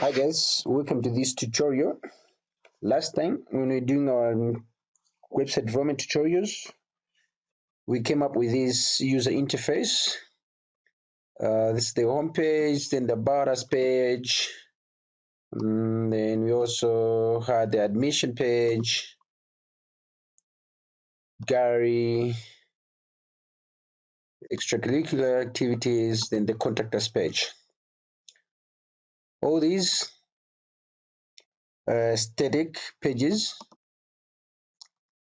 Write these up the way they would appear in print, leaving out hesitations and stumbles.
Hi guys, welcome to this tutorial. Last time when we were doing our website development tutorials, we came up with this user interface. This is the home page, then the about us page, then we also had the admission page, gallery, extracurricular activities, then the contact us page. All these static pages.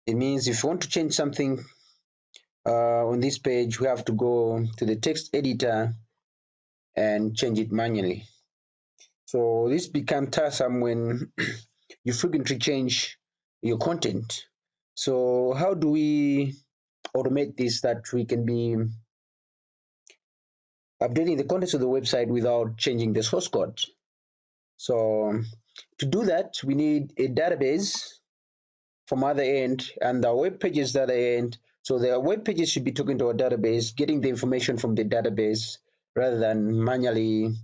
It means if you want to change something on this page, we have to go to the text editor and change it manually. So this becomes tiresome when you frequently change your content. So how do we automate this that we can be updating the contents of the website without changing the source code? So to do that, we need a database from other end and the web pages the other end. So the web pages should be talking to a database, getting the information from the database rather than manually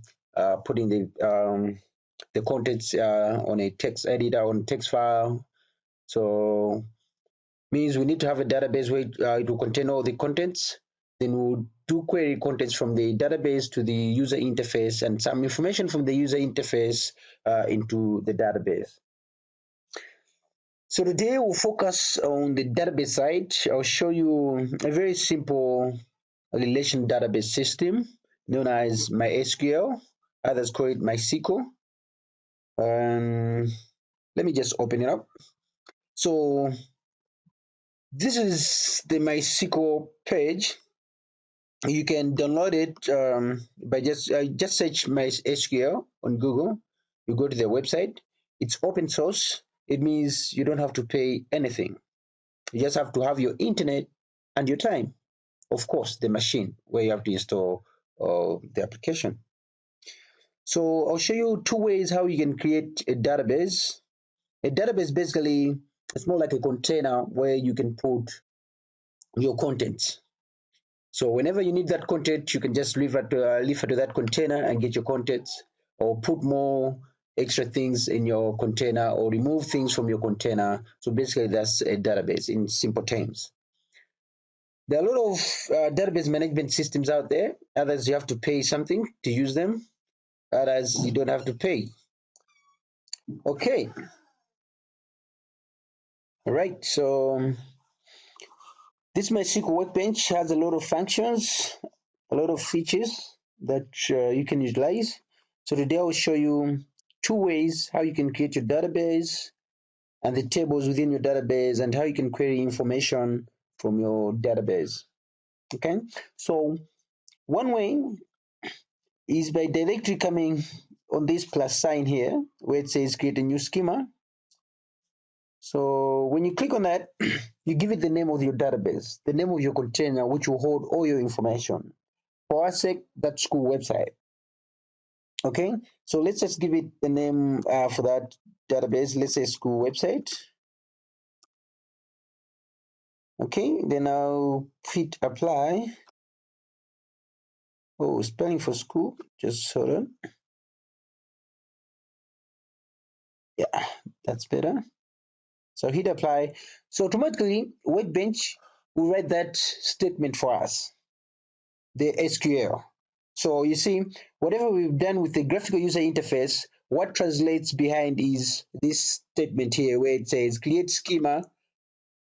putting the contents on a text editor, on text file. So means we need to have a database where it will contain all the contents. Then we'll do query contents from the database to the user interface and some information from the user interface into the database. So today we'll focus on the database side. I'll show you a very simple relation database system known as MySQL. Others call it MySQL. Let me just open it up. So this is the MySQL page. You can download it by just search MySQL on Google. You go to the website. It's open source. It means you don't have to pay anything. You just have to have your internet and your time. Of course, the machine where you have to install the application. So I'll show you two ways how you can create a database. A database basically it's more like a container where you can put your contents. So whenever you need that content, you can just refer to that container and get your contents, or put more extra things in your container, or remove things from your container. So basically, that's a database in simple terms. There are a lot of database management systems out there. Others you have to pay something to use them. Others you don't have to pay. Okay. All right. So this MySQL Workbench has a lot of functions, a lot of features that you can utilize. So today I will show you two ways how you can create your database and the tables within your database and how you can query information from your database. Okay. So one way is by directly coming on this plus sign here where it says create a new schema. So when you click on that, you give it the name of your database, the name of your container, which will hold all your information. For our sake, that's school website. Okay, so let's just give it the name for that database. Let's say school website. Okay, then I'll hit apply. Oh, spelling for school. Just hold on. Yeah, that's better. So hit apply. So automatically, Workbench will write that statement for us, the SQL. So you see, whatever we've done with the graphical user interface, what translates behind is this statement here where it says create schema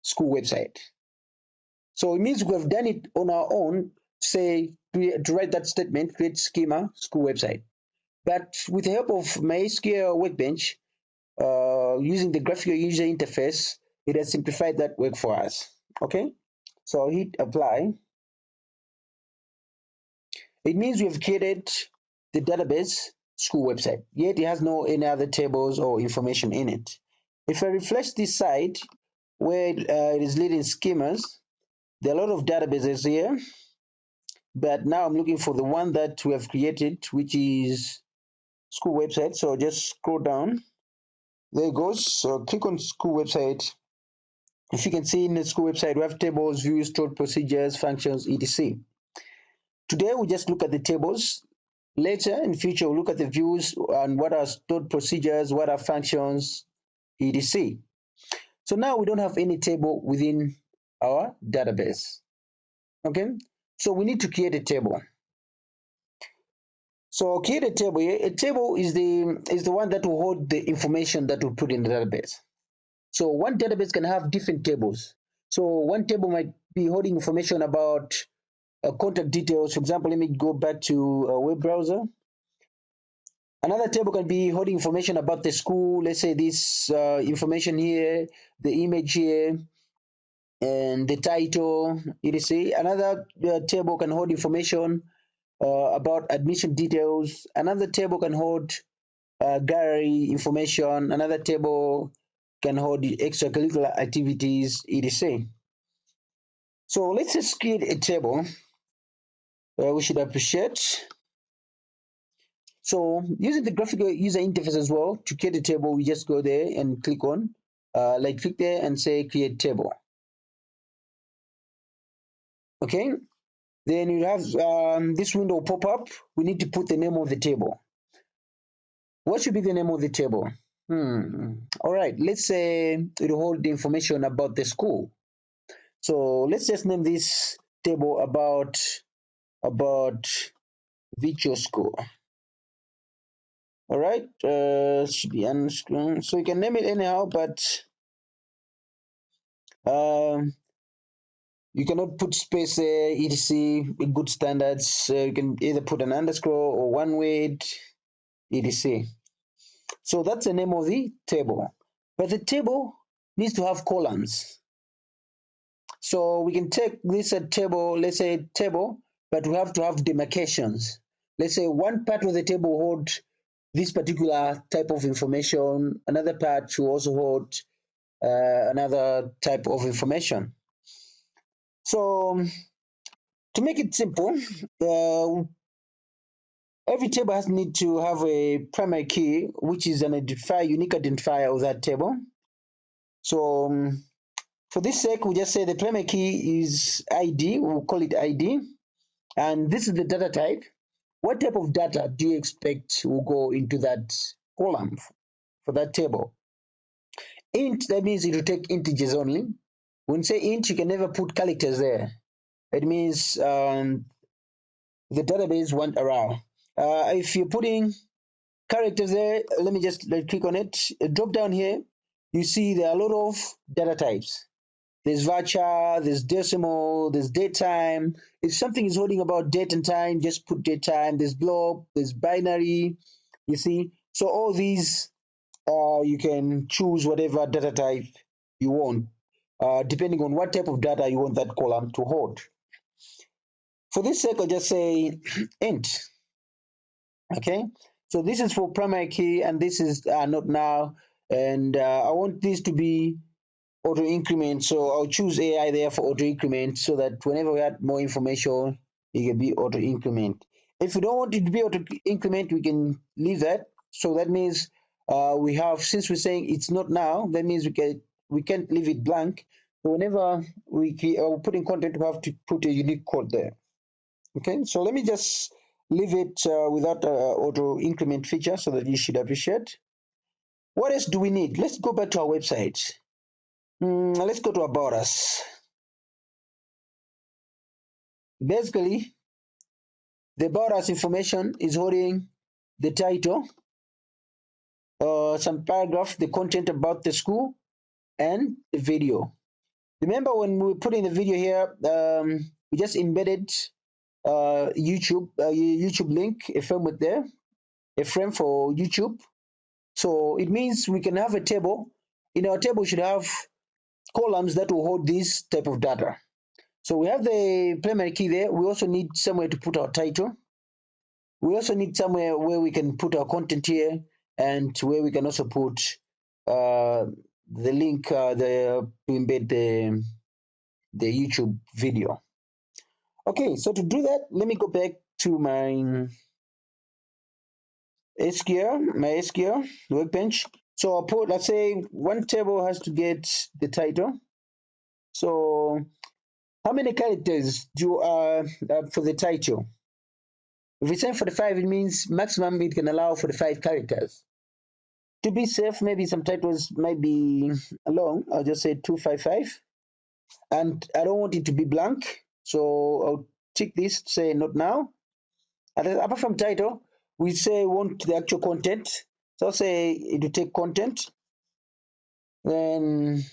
school website. So it means we have done it on our own, say to write that statement, create schema school website. But with the help of MySQL Workbench, using the graphical user interface, it has simplified that work for us. Okay, so I'll hit apply. It means we have created the database school website, yet it has no any other tables or information in it. If I refresh this site where it is leading schemas, there are a lot of databases here, but now I'm looking for the one that we have created, which is school website. So just scroll down. There it goes. So click on school website. If you can see in the school website, we have tables, views, stored procedures, functions, etc. Today we just look at the tables. Later in future, we'll look at the views and what are stored procedures, what are functions, etc. So now we don't have any table within our database. Okay, so we need to create a table. So create a table. A table is the one that will hold the information that we put in the database. So one database can have different tables. So one table might be holding information about contact details. For example, let me go back to a web browser. Another table can be holding information about the school. Let's say this information here, the image here, and the title, etc. Another table can hold information about admission details. Another table can hold gallery information. Another table can hold the extracurricular activities, etc. So let's just create a table we should appreciate. So using the graphical user interface as well to create a table, we just go there and click on, click there and say create table. Okay, then you have this window pop up. We need to put the name of the table. What should be the name of the table? All right, let's say it will hold the information about the school. So let's just name this table about Vicho School. All right, should be on screen. So you can name it anyhow, but you cannot put space there, etc. with good standards. You can either put an underscore or one word, etc. So that's the name of the table. But the table needs to have columns. So we can take this table, let's say table, but we have to have demarcations. Let's say one part of the table hold this particular type of information, another part should also hold another type of information. So to make it simple, every table has need to have a primary key, which is an unique identifier of that table. So for this sake, we just say the primary key is ID. We'll call it ID, and this is the data type. What type of data do you expect will go into that column for that table? Int, that means it will take integers only. When you say int, you can never put characters there. It means the database won't allow. If you're putting characters there, let me just click on it. Drop down here, you see there are a lot of data types. There's varchar, there's decimal, there's datetime. If something is holding about date and time, just put datetime. There's blob, there's binary, you see. So all these, you can choose whatever data type you want, depending on what type of data you want that column to hold. For this sake, I'll just say int. Okay, so this is for primary key, and this is not now. And I want this to be auto increment, so I'll choose AI there for auto increment so that whenever we add more information, it can be auto increment. If we don't want it to be auto increment, we can leave that. So that means we have, since we're saying it's not now, that means we can't leave it blank. So whenever we put in content, we have to put a unique code there. Okay, so let me just leave it without auto increment feature so that you should appreciate. What else do we need? Let's go back to our website. Let's go to about us. Basically, the about us information is holding the title, some paragraph, the content about the school, and the video. Remember when we put in the video here, we just embedded YouTube link, a framework there, a frame for YouTube. So it means we can have a table. In our table, we should have columns that will hold this type of data. So we have the primary key there. We also need somewhere to put our title. We also need somewhere where we can put our content here, and where we can also put the link to embed the YouTube video. Okay, so to do that, let me go back to my SQL Workbench. So I'll put, let's say one table has to get the title. So how many characters do for the title? If we say 45, it means maximum it can allow 45 characters. To be safe, maybe some titles might be long. I'll just say 255. And I don't want it to be blank. So I'll tick this, say not now. And then apart from title, we say want the actual content. So I'll say it will take content. Then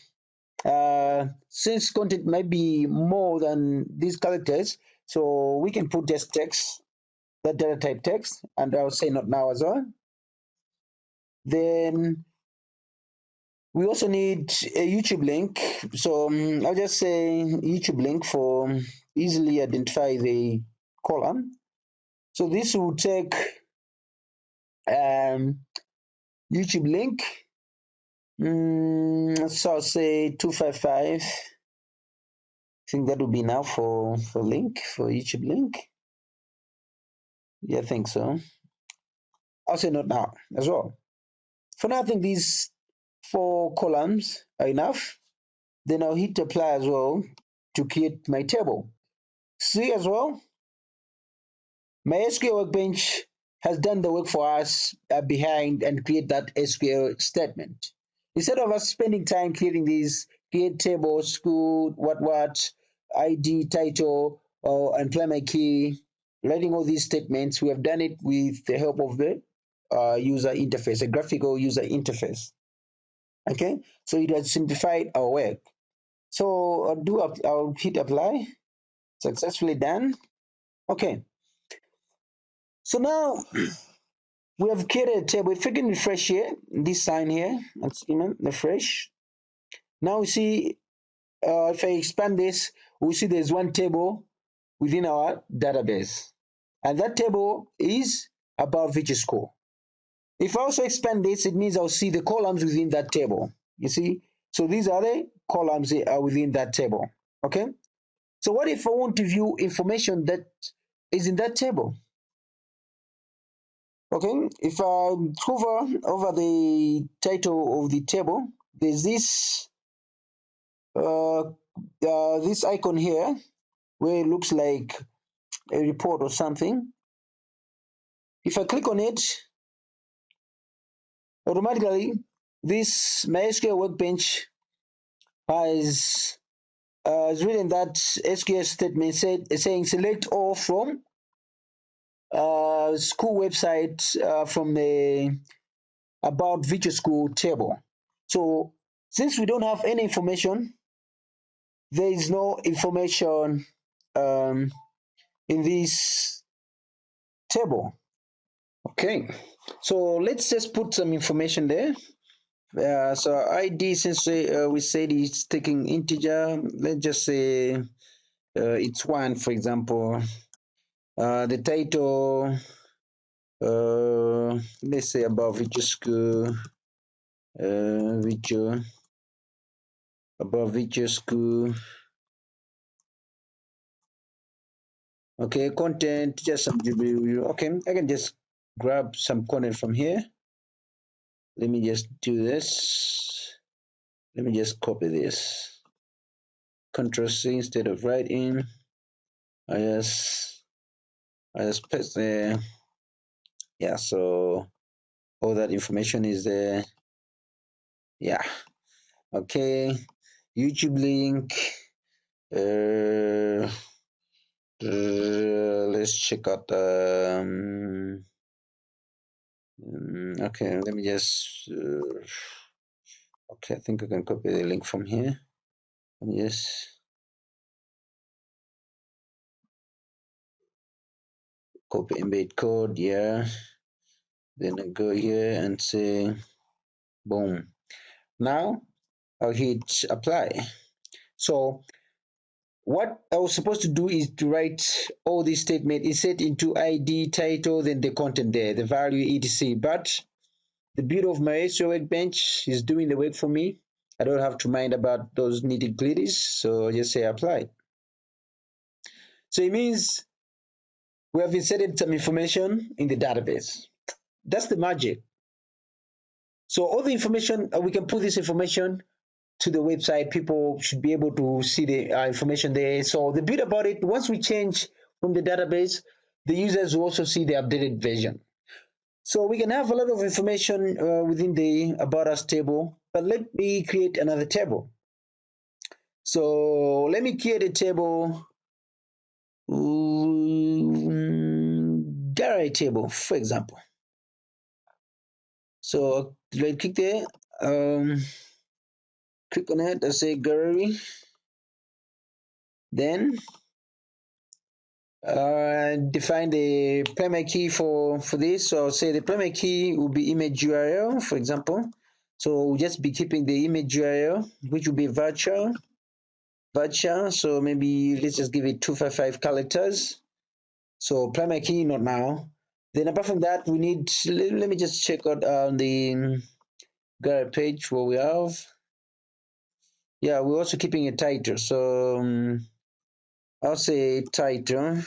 since content might be more than these characters, so we can put just text, that data type text, and I'll say not now as well. Then we also need a YouTube link. So I'll just say YouTube link for easily identify the column. So this will take YouTube link. So I'll say 255. I think that would be enough for link, for YouTube link. Yeah, I think so. I'll say not now as well. For now, I think these 4 columns are enough. Then I'll hit apply as well to create my table. See as well, MySQL Workbench has done the work for us behind and create that SQL statement. Instead of us spending time creating these create table, school, what, ID, title, or employment key, writing all these statements, we have done it with the help of the user interface, a graphical user interface. Okay, so it has simplified our work. So I'll hit apply. Successfully done. Okay. So now we have created a table. If we can refresh here, this sign here, let's refresh. Now we see, if I expand this, we see there's one table within our database. And that table is about Visual School. If I also expand this, it means I'll see the columns within that table. You see? So these are the columns that are within that table. Okay? So what if I want to view information that is in that table? Okay, if I hover over the title of the table, there's this icon here where it looks like a report or something. If I click on it, automatically this MySQL Workbench has written that SQL statement saying select all from school website from the about Visual School table. So since we don't have any information, there is no information in this table. Okay, so let's just put some information there. So ID, since we said it's taking integer, let's just say it's 1, for example. The title, let's say about Visual School, about Visual School. Okay, content, just some, okay, I can just grab some content from here. Let me just do this. Let me just copy this. Control C instead of writing. I just paste there. Yeah, so all that information is there. Yeah. Okay. YouTube link. Let's check out. Okay, let me just. Okay, I think I can copy the link from here. Let me just copy embed code. Yeah. Then I go here and say, boom. Now I'll hit apply. So what I was supposed to do is to write all these statements, insert into ID, title, then the content there, the value, etc. But the beauty of MySQL Workbench is doing the work for me. I don't have to mind about those nitty-gritties, so I just say apply. So it means we have inserted some information in the database. That's the magic. So all the information, we can put this information to the website. People should be able to see the information there. So the bit about it, once we change from the database, the users will also see the updated version. So we can have a lot of information within the About Us table, but let me create another table. So let me create a table, gallery table, for example. So right click there, click on it, let's say gallery, then define the primary key for this. So say the primary key will be image URL, for example. So we'll just be keeping the image URL, which will be virtual. So maybe let's just give it 255 characters. So primary key, not now. Then apart from that, we need, let me just check out the gallery page where we have. Yeah, we're also keeping a title. So I'll say title.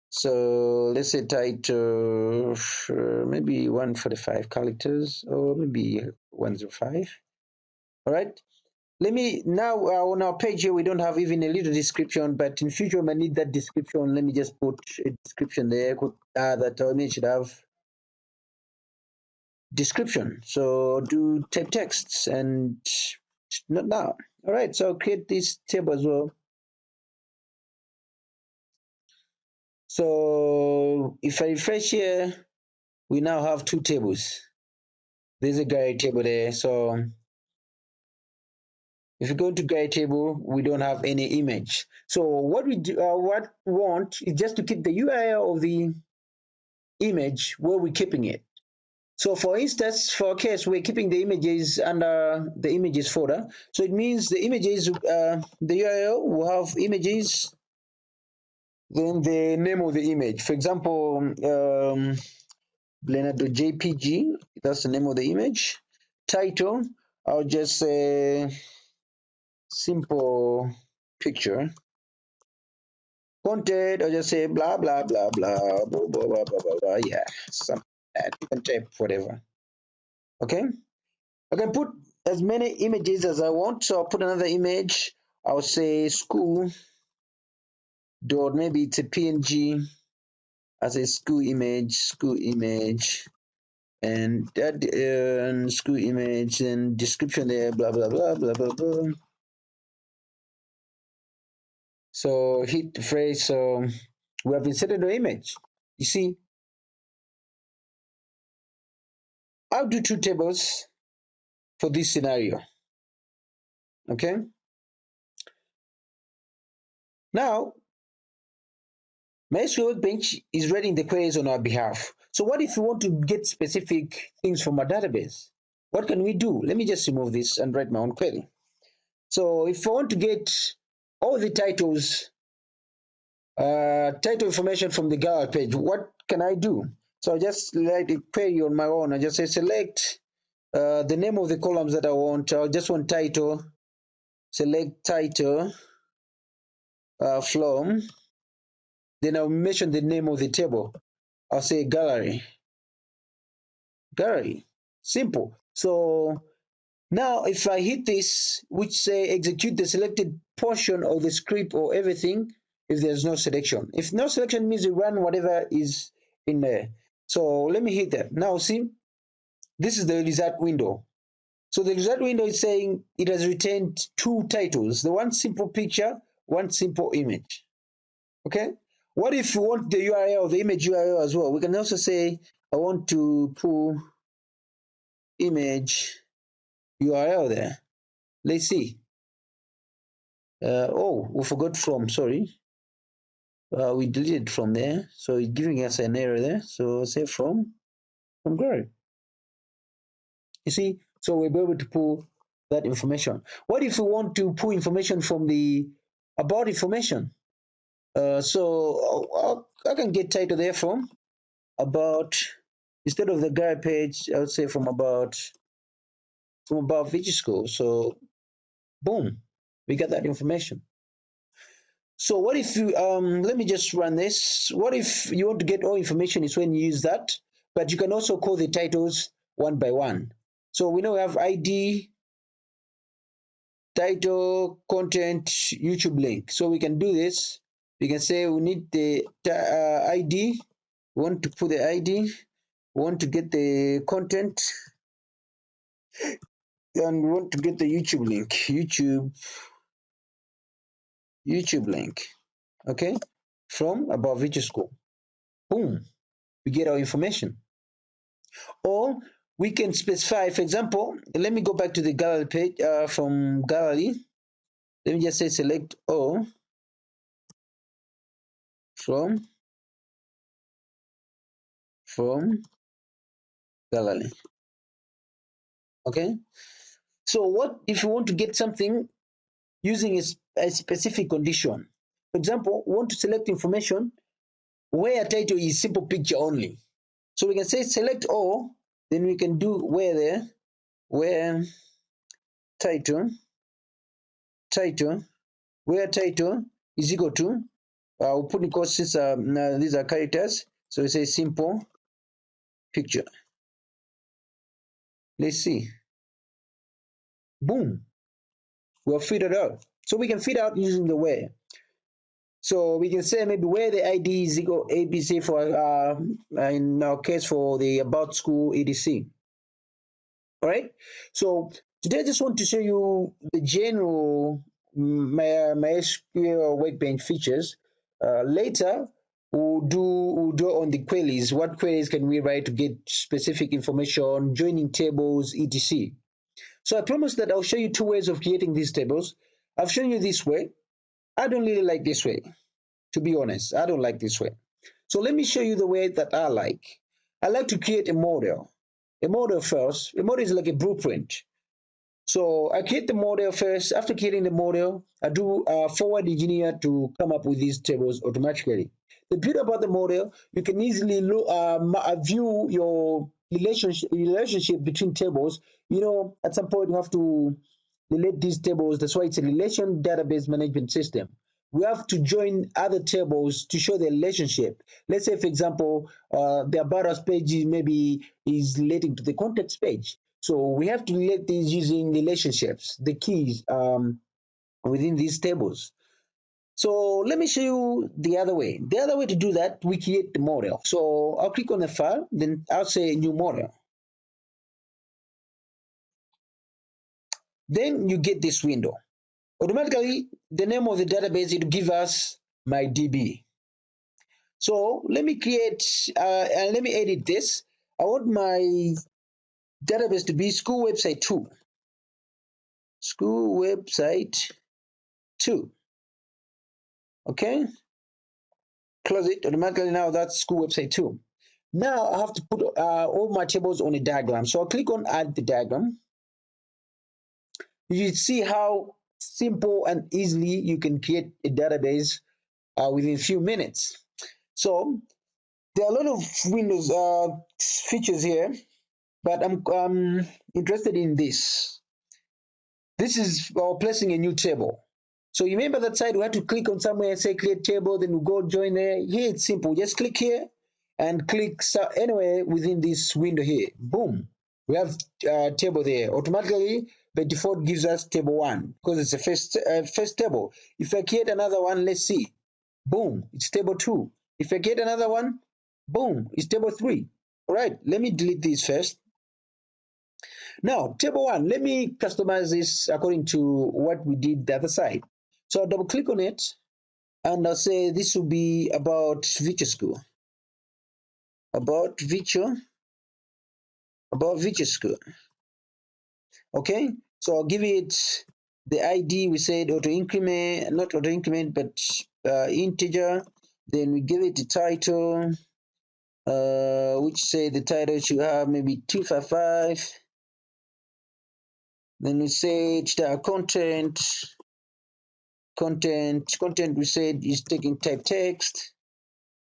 So let's say title, maybe 145 characters, or maybe 105. All right. Let me now on our page here, we don't have even a little description, but in future, we might need that description. Let me just put a description there that our image should have description. So do type texts and not now. All right. So I'll create this table as well. So if I refresh here, we now have two tables. There's a guide table there. So if you go to guide table, we don't have any image. So what we do, what we want is just to keep the URL of the image where we're keeping it. So for instance, for our case, we're keeping the images under the images folder. So it means the images, the URL will have images, then the name of the image. For example, blender.jpg, that's the name of the image. Title, I'll just say simple picture. Content, I'll just say blah blah blah blah blah blah blah blah blah. Yeah, some you can type whatever. Okay, I can put as many images as I want. So I'll put another image. I'll say school dot, maybe it's a PNG as a school image, and that school image and description there, blah blah blah blah blah blah. So hit the phrase. So we have inserted the image. You see, I'll do two tables for this scenario. Okay. Now, MySQL Workbench is running the queries on our behalf. So what if we want to get specific things from our database? What can we do? Let me just remove this and write my own query. So if I want to get all the titles, title information from the gallery page, what can I do? So I just write a query on my own. I just say select the name of the columns that I want. I just want title. Select title from. Then I'll mention the name of the table. I'll say gallery. Simple. So now if I hit this, which say execute the selected portion of the script or everything, if there's no selection. If no selection means you run whatever is in there. So let me hit that. Now see, this is the result window. So the result window is saying it has returned two titles, the one simple picture, one simple image. Okay. What if you want the URL, the image URL as well? We can also say, I want to pull image URL there. Let's see. Oh, we forgot from, sorry. We deleted from there. So it's giving us an error there. So say from Gary. You see, so we'll be able to pull that information. What if we want to pull information from the about information? So I can get title there from about, instead of the guide page, I would say from about which school. So boom, we got that information. So what if you let me just run this. What if you want to get all information is when you use that, but you can also call the titles one by one. So we know we have ID, title, content, YouTube link. So we can do this We can say we need the ID. We want to put the ID. We want to get the content, and we want to get the YouTube link. YouTube link. Okay, from About Visual School. Boom, we get our information. Or we can specify, for example, let me go back to the gallery page. From gallery, let me just say select all from gallery. Okay, so what if you want to get something using a specific condition? For example, we want to select information where title is simple picture only. So we can say select all, then we can do where there, where title, where title is equal to, we'll put in quotes since these are characters. So we say simple picture. Let's see. Boom. We have figured it out. So we can fit out using the where. So we can say maybe where the ID is equal ABC for in our case for the about school EDC. All right. So today I just want to show you the general MySQL Workbench features. Later we'll do on the queries. What queries can we write to get specific information, joining tables, etc. So I promise that I'll show you two ways of creating these tables. I've shown you this way. I don't really like this way. To be honest, I don't like this way. So let me show you the way that I like. I like to create a model. A model first. A model is like a blueprint. So I create the model first. After creating the model, I do forward engineer to come up with these tables automatically. The beauty about the model, you can easily view your relationship between tables. You know, at some point you have to relate these tables. That's why it's a relation database management system. We have to join other tables to show the relationship. Let's say, for example, the about us page maybe is relating to the context page. So we have to relate these using relationships, the keys within these tables. So let me show you the other way. The other way to do that, we create the model. So I'll click on the file, then I'll say new model. Then you get this window. Automatically, the name of the database, it will give us my DB. So let me create, and let me edit this. I want my database to be school website 2. School website 2. Okay, close it. Automatically now that's school website 2. Now I have to put all my tables on a diagram. So I'll click on add the diagram. You see how simple and easily you can create a database within a few minutes. So there are a lot of Windows features here, but I'm interested in this. This is placing a new table. So you remember that side we had to click on somewhere, say create table, then we go join there. Here it's simple. Just click here and click anywhere within this window here. Boom. We have table there. Automatically, by default, gives us table 1 because it's a first table. If I create another one, let's see. Boom, it's table 2. If I create another one, boom, it's table 3. All right, let me delete this first. Now, table 1, let me customize this according to what we did the other side. So I'll double click on it and I'll say this will be about Visual School. About Visual School. Okay, so I'll give it the ID. We said auto increment, not auto increment, but integer. Then we give it the title, which say the title should have maybe 255. Then we said content. We said is taking type text.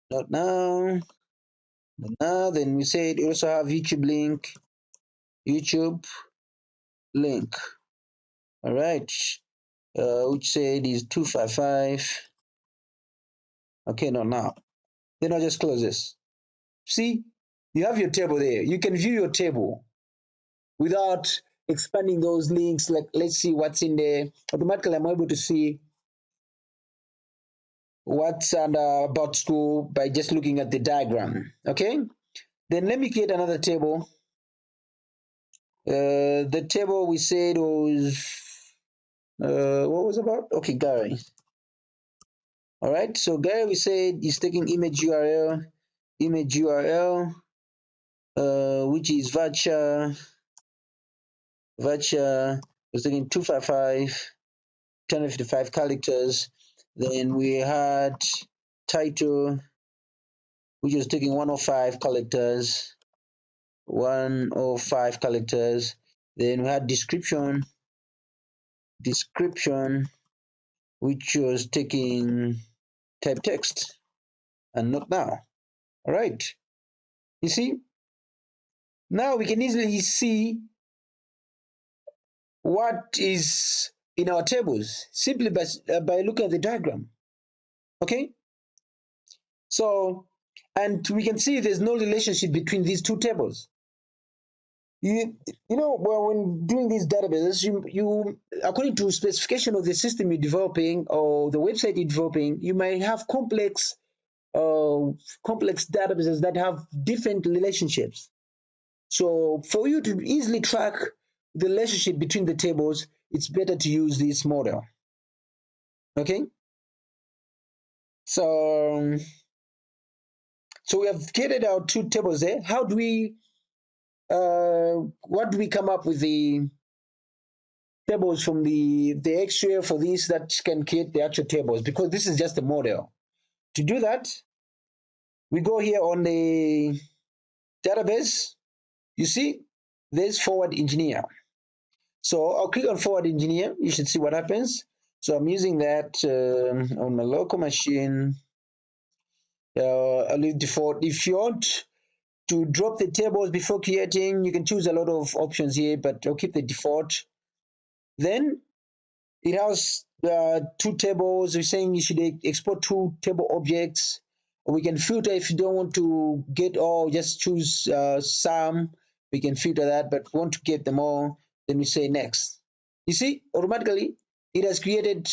Not now. Not now. Then we said also have YouTube link. All right. Which said is 255. Okay, not now. Then I'll just close this. See, you have your table there. You can view your table without expanding those links. Like, let's see what's in there. Automatically, I'm able to see what's about school by just looking at the diagram. Okay, then let me create another table. The table we said was what was about? Okay, Gary. All right, so Gary, we said is taking image URL, which is varchar was taking 255 characters. Then we had title, which was taking 105 characters. 105 characters. Then we had description, which was taking type text and not now. All right. You see, now we can easily see what is in our tables simply by looking at the diagram. Okay. So, and we can see there's no relationship between these two tables. Well, when doing these databases, you according to specification of the system you're developing or the website you're developing, you might have complex databases that have different relationships. So for you to easily track the relationship between the tables, it's better to use this model. Okay. So we have created our two tables there. How do we what do we come up with the tables from the X-ray for this that can create the actual tables, because this is just a model. To do that, we go here on the database. You see, there's forward engineer. So I'll click on forward engineer. You should see what happens. So I'm using that on my local machine. I'll leave default. If you want to drop the tables before creating, you can choose a lot of options here, but I'll keep the default. Then it has two tables. We're saying you should export two table objects. We can filter if you don't want to get all, just choose some. We can filter that, but want to get them all, then we say next. You see, automatically it has created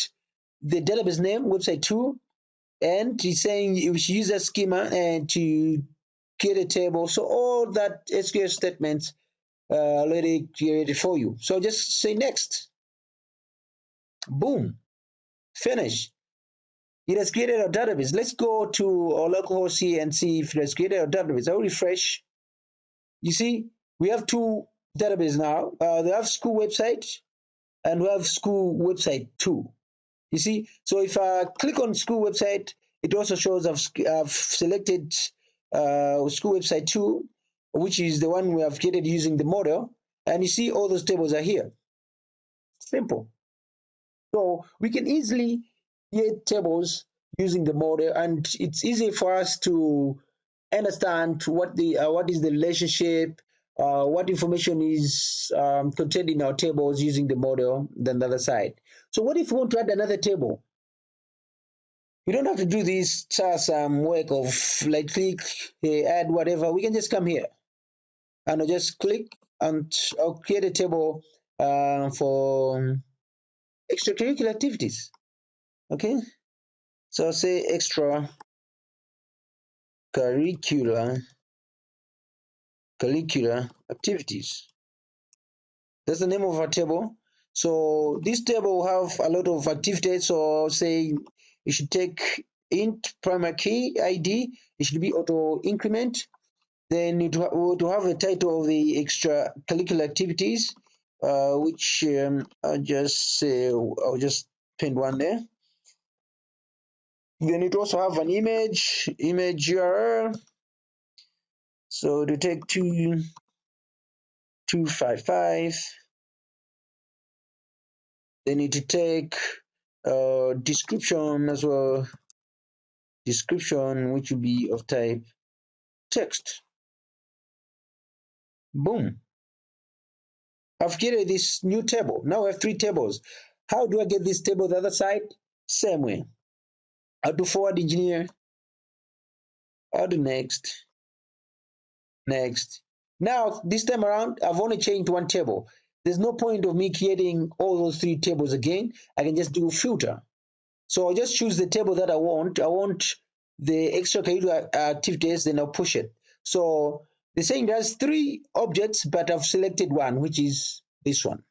the database name, website 2, and it's saying you should use that schema and to create a table. So all that SQL statements already created for you. So just say next. Boom. Finish. It has created a database. Let's go to our localhost here and see if it has created a database. I'll refresh. You see, we have two databases now. They have school website and we have school website 2. You see, so if I click on school website, it also shows I've selected school website 2, which is the one we have created using the model. And you see all those tables are here. Simple. So we can easily create tables using the model, and it's easy for us to understand what is the relationship, what information is contained in our tables using the model than the other side. So what if we want to add another table? You don't have to do this work of like click, add whatever. We can just come here and I'll just click and I'll create a table for extracurricular activities. Okay, so I'll say extra curricular activities. That's the name of our table. So this table will have a lot of activities. So I'll say you should take int primary key ID. It should be auto increment. Then it will have a title of the extracurricular activities, which I'll just say I'll just pin one there. Then it also have an image URL. So to take 255, they need to take description as well. Description, which will be of type text. Boom. I've created this new table. Now I have 3 tables. How do I get this table the other side? Same way. I'll do forward engineer. I'll do next. Next. Now, this time around, I've only changed one table. There's no point of me creating all those 3 tables again. I can just do filter. So I'll just choose the table that I want. I want the extracurricular activities, then I'll push it. So the saying there's three objects, but I've selected one, which is this one.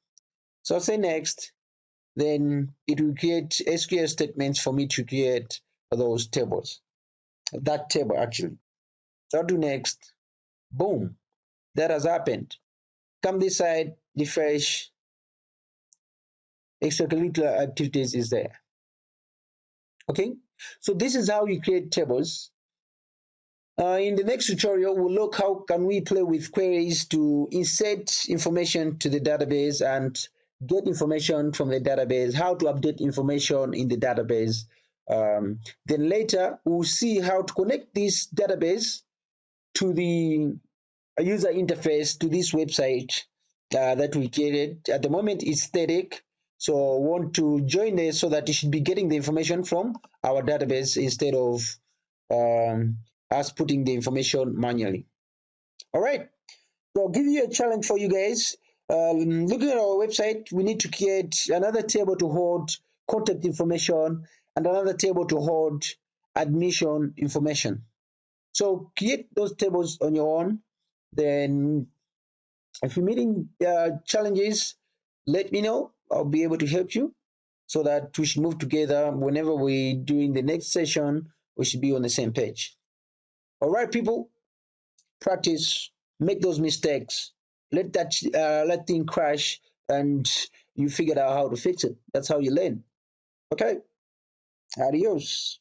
So I'll say next, then it will create SQL statements for me to create those tables, that table actually. So I'll do next, boom, that has happened. Come this side, refresh, extracurricular activities is there. Okay, so this is how you create tables. In the next tutorial, we'll look how can we play with queries to insert information to the database and get information from the database, how to update information in the database. Then later, we'll see how to connect this database to the user interface to this website that we created. At the moment, it's static. So we want to join it so that it should be getting the information from our database instead of us putting the information manually. All right. So I'll give you a challenge for you guys. Looking at our website, we need to create another table to hold contact information and another table to hold admission information. So create those tables on your own. Then if you're meeting challenges, let me know. I'll be able to help you so that we should move together. Whenever we're doing the next session, we should be on the same page. All right, people, practice, make those mistakes, let thing crash, and you figured out how to fix it. That's how you learn. Okay, adios.